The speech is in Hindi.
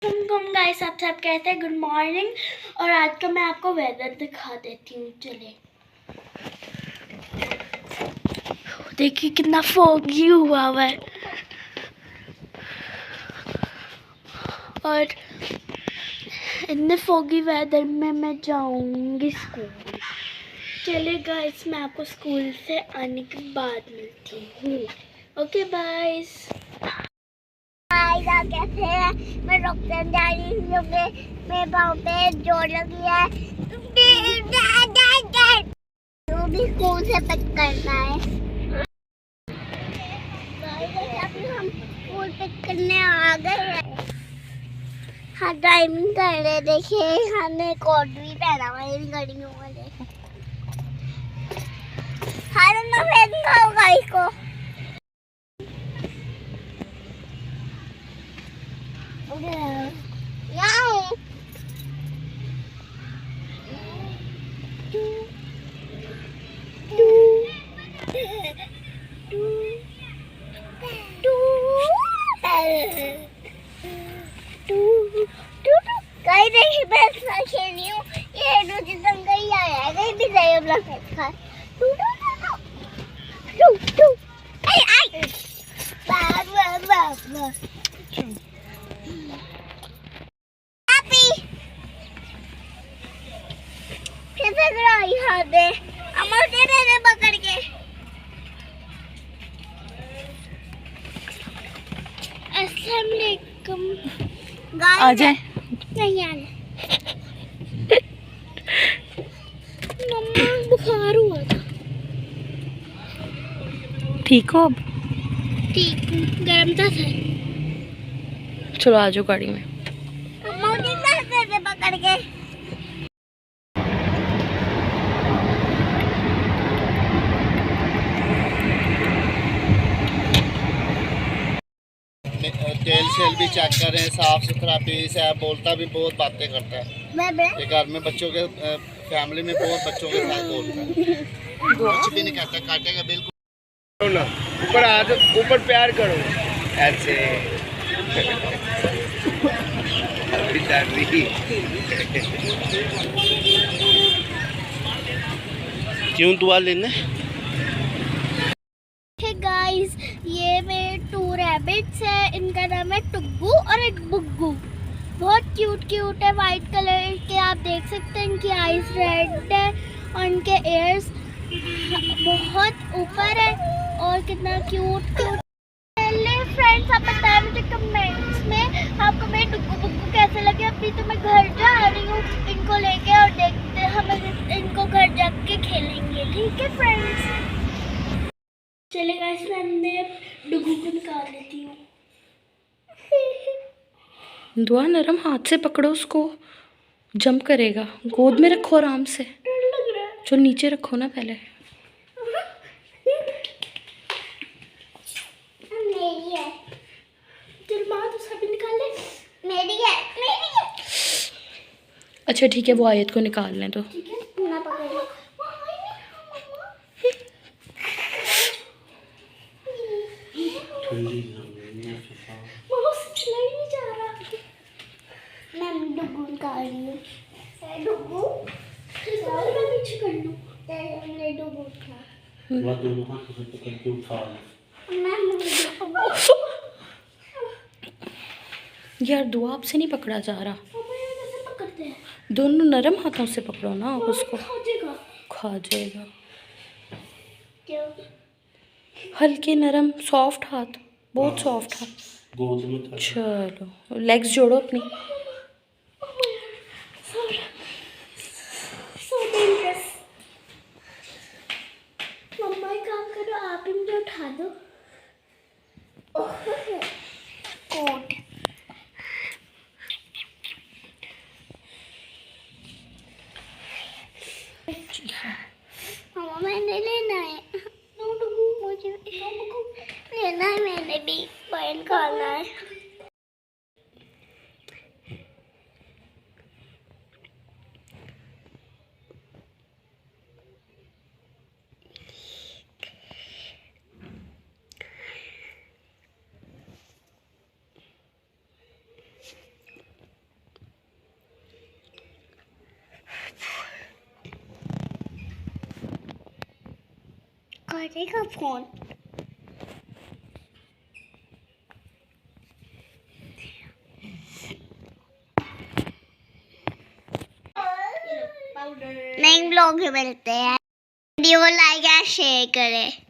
गाइस, आप सब कहते हैं गुड मॉर्निंग। और आज का मैं आपको वेदर दिखा देती हूँ। चले देखिए कितना फॉगी हुआ है। और इतने फॉगी वेदर में मैं जाऊंगी स्कूल। चले गाइस, मैं आपको स्कूल से आने के बाद मिलती हूँ। ओके बाइस। कैसे है? मैं डॉक्टर जा रही हूँ क्योंकि मेरे पाँव पे जोर लगी है। जो भी स्कूल से पिक करना है। अभी हम स्कूल पिक करने आ गए हैं। हाँ, ड्राइविंग कर रहे। देखिए हमने कोट भी पहना हुआ है इन गाड़ियों वाले। हाँ, मैं फेंकूंगा होगा इसको। कहीं नहीं मैं खेल रही हूँ। ये दूसरी संग ही आया है। कहीं भी नहीं अपना फेंक खा। पकड़ के अस्सलाम वालेकुम। आ जाए। नहीं आना। मम्मा बुखार हुआ था। ठीक हो अब? ठीक हूँ, गर्म था सर। चलो आ जाओ गाड़ी में। पकड़ के तेल शेल भी चेक करें, साफ सुथरा पीस है। बोलता भी बहुत बातें करता है। ये घर में बच्चों के फैमिली में बहुत बच्चों के साथ बोलता है। कुछ भी नहीं कहता, काटेगा बिल्कुल। ऊपर आ तो ऊपर प्यार करो ऐसे। क्यों दुआ लेने? गाइस, ये मेरे 2 रैबिट्स है। इनका नाम है टुग्गू और एक बुग्गू। बहुत क्यूट क्यूट है, वाइट कलर के। आप देख सकते हैं इनकी आईज रेड है और इनके एयर्स बहुत ऊपर है। और कितना क्यूट क्यूट। पहले फ्रेंड्स, आप बताएं मुझे कमेंट्स में आपको मेरे टुग्गू बुग्गू कैसे लगे। अभी तो मैं घर जा रही हूँ इनको लेके, और देखते हैं हम इनको घर जाके खेलेंगे। ठीक है फ्रेंड्स, चले गाइस, मैं डुगू को निकाल लेती हूँ। दुआ नरम हाथ से पकड़ो उसको, जंप करेगा। गोद में रखो आराम से। डर लग रहा है। जो नीचे रखो ना पहले। मेरी है। चल माँ, तो सभी निकाल ले। मेरी है, मेरी है। अच्छा ठीक है, वो आयत को निकाल लें तो। ठीक है, ना पकड़ लो। नहीं जा रहा। मैं डुगू निकाल रही हूँ। डुगू मैं पीछे कर लूँ। मैं डुगू उठा। दोनों हाथ से पकड़ के उठा। यार दुआ आपसे नहीं पकड़ा जा रहा। कैसे पकड़ते हैं? दोनों नरम हाथों से पकड़ो ना उसको। खा जाएगा। खा जाएगा। हल्के नरम सॉफ्ट हाथ, बहुत सॉफ्ट हाथ। गोद में था। चलो लेग्स जोड़ो अपनी। मम्मा एक काम करो, आप ही मुझे उठा दो। कोट मम्मा, मैंने लेना है। मुझे लेना है। मैंने भी पैन खाना है। काटेगा फोन। नए ब्लॉग में मिलते हैं। वीडियो लाइक या शेयर करें।